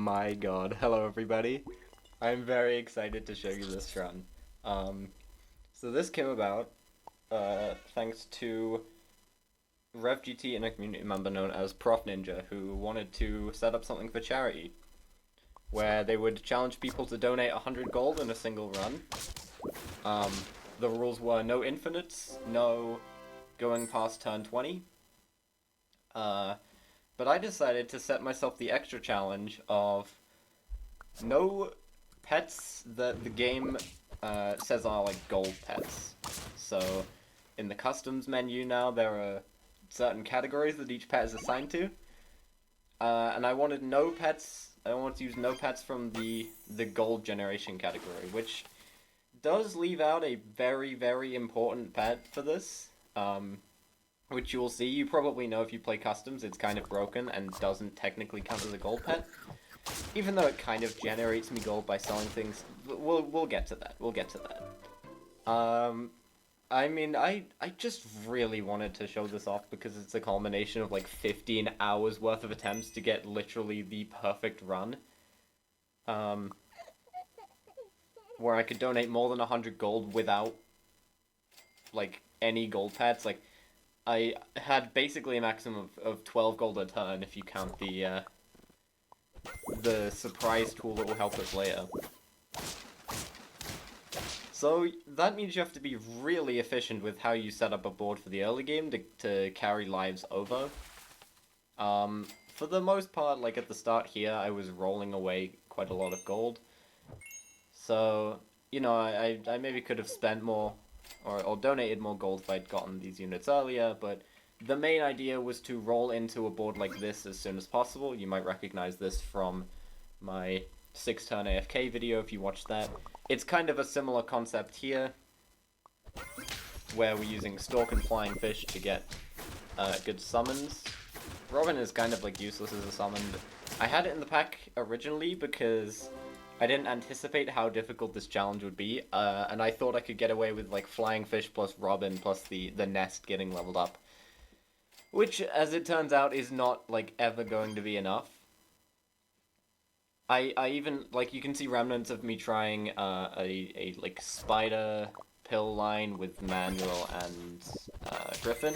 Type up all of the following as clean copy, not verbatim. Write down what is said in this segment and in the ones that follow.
my god. Hello, everybody. I'm very excited to show you this run. So this came about thanks to RevGT and a community member known as Prof Ninja, who wanted to set up something for charity, where they would challenge people to donate 100 gold in a single run. The rules were no infinites, no going past turn 20. But I decided to set myself the extra challenge of no pets that the game says are like gold pets. So in the customs menu now there are certain categories that each pet is assigned to. And I wanted no pets. I wanted to use no pets from the gold generation category, which does leave out a very, very important pet for this. Which you will see. You probably know if you play customs, it's kind of broken and doesn't technically count as a gold pet. Even though it kind of generates me gold by selling things. We'll get to that. We'll get to that. I mean, I just really wanted to show this off because it's a culmination of like 15 hours worth of attempts to get literally the perfect run. Where I could donate more than 100 gold without like any gold pets. Like, I had basically a maximum of 12 gold a turn if you count the surprise tool that will help us later. So that means you have to be really efficient with how you set up a board for the early game to carry lives over. For the most part, like at the start here, I was rolling away quite a lot of gold. So, you know, I maybe could have spent more or donated more gold if I'd gotten these units earlier, but the main idea was to roll into a board like this as soon as possible. You might recognize this from my 6-turn AFK video if you watched that. It's kind of a similar concept here, where we're using Stork and Flying Fish to get good summons. Robin is kind of like useless as a summon. I had it in the pack originally because I didn't anticipate how difficult this challenge would be, and I thought I could get away with like Flying Fish plus Robin plus the nest getting leveled up. Which, as it turns out, is not like ever going to be enough. I even, like, you can see remnants of me trying a like spider pill line with Manuel and Griffin.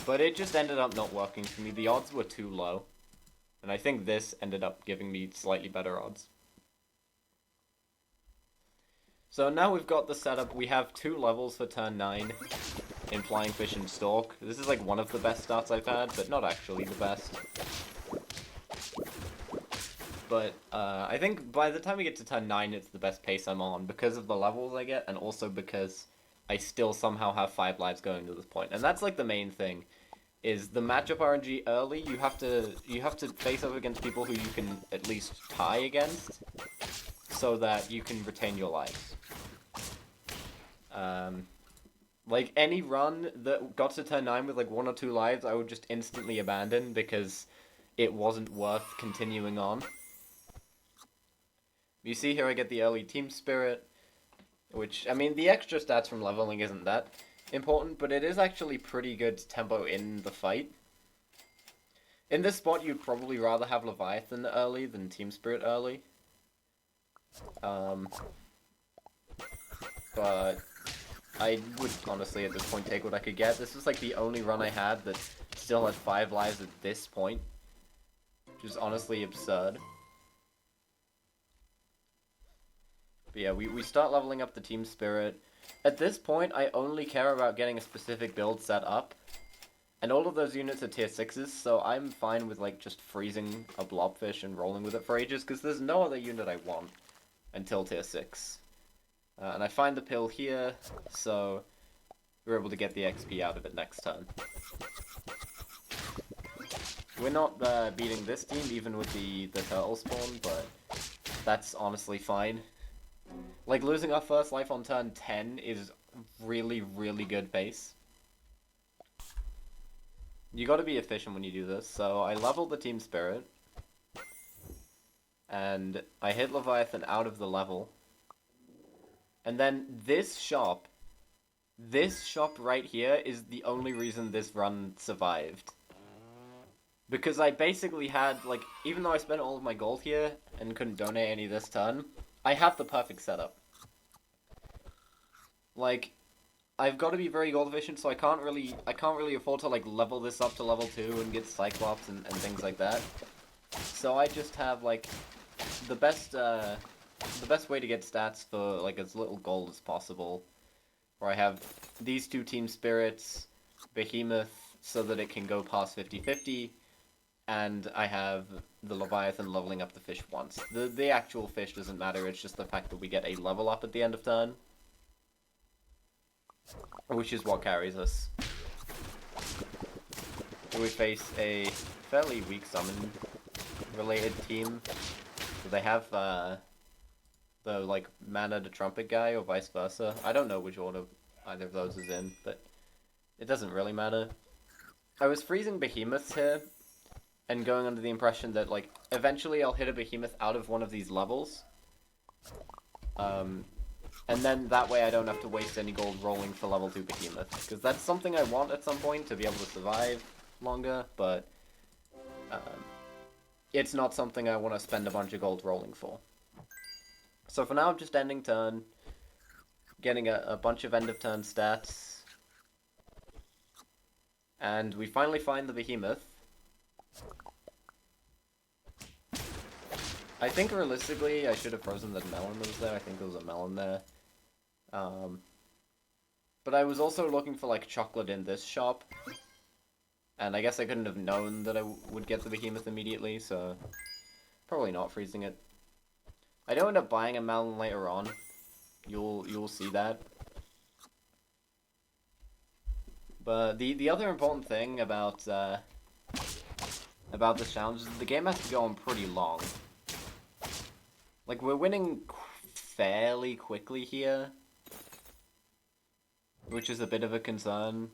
But it just ended up not working for me. The odds were too low. And I think this ended up giving me slightly better odds. So now we've got the setup. We have 2 levels for turn 9 in Flying Fish and Stork. This is like one of the best starts I've had, but not actually the best. But I think by the time we get to turn 9, it's the best pace I'm on because of the levels I get, and also because I still somehow have 5 lives going to this point. And that's like the main thing, is the matchup RNG early. You have to face up against people who you can at least tie against, so that you can retain your lives. Like, any run that got to turn 9 with like 1 or 2 lives, I would just instantly abandon because it wasn't worth continuing on. You see here I get the early team spirit, which, I mean, the extra stats from leveling isn't that important, but it is actually pretty good tempo in the fight. In this spot, you'd probably rather have Leviathan early than team spirit early. But I would honestly at this point take what I could get. This was like the only run I had that still had 5 lives at this point, which is honestly absurd. But yeah, we start leveling up the team spirit. At this point, I only care about getting a specific build set up, and all of those units are tier 6s, so I'm fine with like just freezing a blobfish and rolling with it for ages, because there's no other unit I want until tier 6. And I find the pill here, so we're able to get the XP out of it next turn. We're not beating this team, even with the turtle spawn, but that's honestly fine. Like, losing our first life on turn 10 is really, really good pace. You gotta be efficient when you do this, so I leveled the team spirit. And I hit Leviathan out of the level. And then this shop right here is the only reason this run survived. Because I basically had, like, even though I spent all of my gold here and couldn't donate any this turn, I have the perfect setup. Like, I've got to be very gold efficient, so I can't really afford to, like, level this up to level 2 and get Cyclops and things like that. So I just have, like, the best, the best way to get stats for, like, as little gold as possible. Where I have these two Team Spirits, Behemoth, so that it can go past 50-50, and I have the Leviathan leveling up the fish once. The actual fish doesn't matter, it's just the fact that we get a level up at the end of turn, which is what carries us. We face a fairly weak summon related team. So they have the like Mana to Trumpet guy or vice versa. I don't know which order either of those is in, but it doesn't really matter. I was freezing Behemoths here and going under the impression that, like, eventually I'll hit a Behemoth out of one of these levels. And then that way I don't have to waste any gold rolling for level 2 Behemoth. Because that's something I want at some point, to be able to survive longer, but um, it's not something I want to spend a bunch of gold rolling for. So for now I'm just ending turn, getting a bunch of end of turn stats, and we finally find the Behemoth. I think realistically I should have frozen that melon that was there. I think there was a melon there. But I was also looking for, like, chocolate in this shop. And I guess I couldn't have known that I would get the Behemoth immediately, so probably not freezing it. I don't end up buying a melon later on. You'll see that. But the other important thing about this challenge is that the game has to go on pretty long. Like, we're winning fairly quickly here, which is a bit of a concern.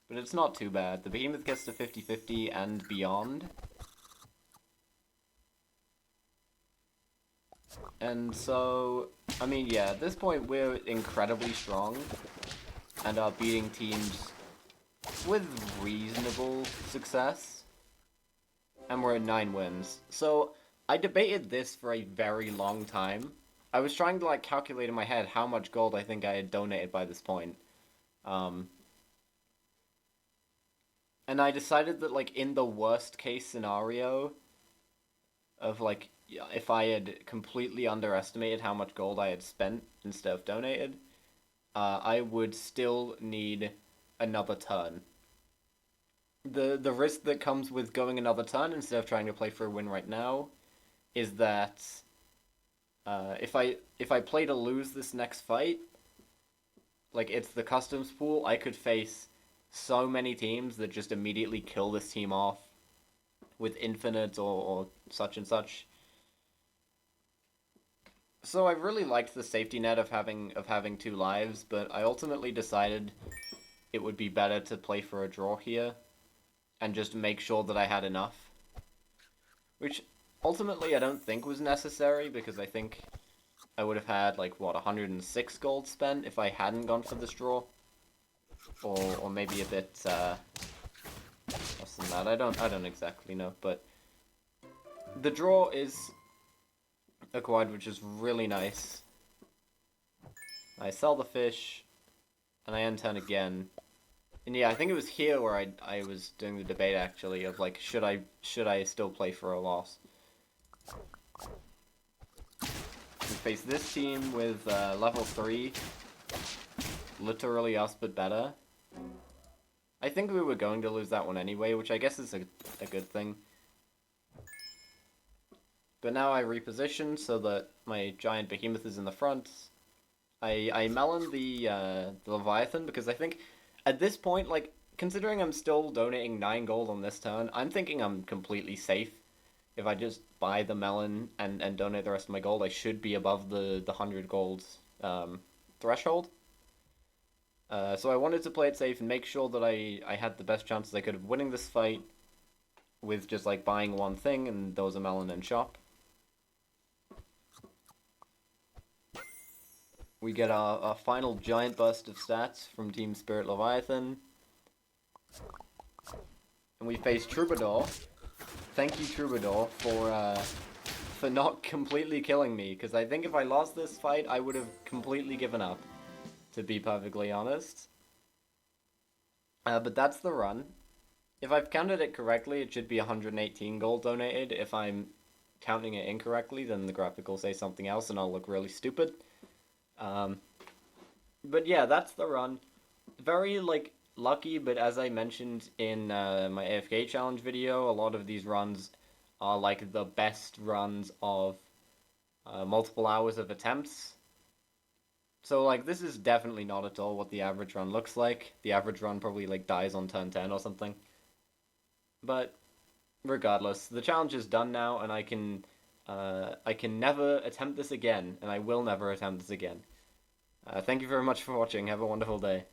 But it's not too bad. The Behemoth gets to 50-50 and beyond. And so, I mean, yeah, at this point we're incredibly strong and are beating teams with reasonable success. And we're at 9 wins. So, I debated this for a very long time. I was trying to, like, calculate in my head how much gold I think I had donated by this point. And I decided that, like, in the worst case scenario of, like, if I had completely underestimated how much gold I had spent instead of donated, I would still need another turn. The risk that comes with going another turn instead of trying to play for a win right now is that if I play to lose this next fight, like, it's the customs pool, I could face so many teams that just immediately kill this team off with infinite or such and such. So I really liked the safety net of having 2 lives, but I ultimately decided it would be better to play for a draw here and just make sure that I had enough. Which ultimately I don't think was necessary, because I think I would have had, like, what, 106 gold spent if I hadn't gone for this draw? Or maybe a bit less than that. I don't exactly know, but the draw is acquired, which is really nice. I sell the fish, and I end turn again. And yeah, I think it was here where I was doing the debate, actually, of, like, should I still play for a loss? We face this team with level 3, literally us but better. I think we were going to lose that one anyway, which I guess is a good thing. But now I reposition so that my giant Behemoth is in the front. I melon the Leviathan, because I think at this point, like, considering I'm still donating 9 gold on this turn, I'm thinking I'm completely safe. If I just buy the melon and donate the rest of my gold, I should be above the 100 gold threshold. So I wanted to play it safe and make sure that I had the best chances I could of winning this fight with just, like, buying one thing, and there was a melon in shop. We get our final giant burst of stats from Team Spirit Leviathan. and we face Troubadour. Thank you, Troubadour, for not completely killing me, because I think if I lost this fight, I would have completely given up, to be perfectly honest. But that's the run. If I've counted it correctly, it should be 118 gold donated. If I'm counting it incorrectly, then the graphic will say something else, and I'll look really stupid. But yeah, that's the run. Very, like, lucky, but as I mentioned in my AFK challenge video, a lot of these runs are, like, the best runs of multiple hours of attempts. So, like, this is definitely not at all what the average run looks like. The average run probably, like, dies on turn 10 or something. But, regardless, the challenge is done now, and I can never attempt this again, and I will never attempt this again. Thank you very much for watching. Have a wonderful day.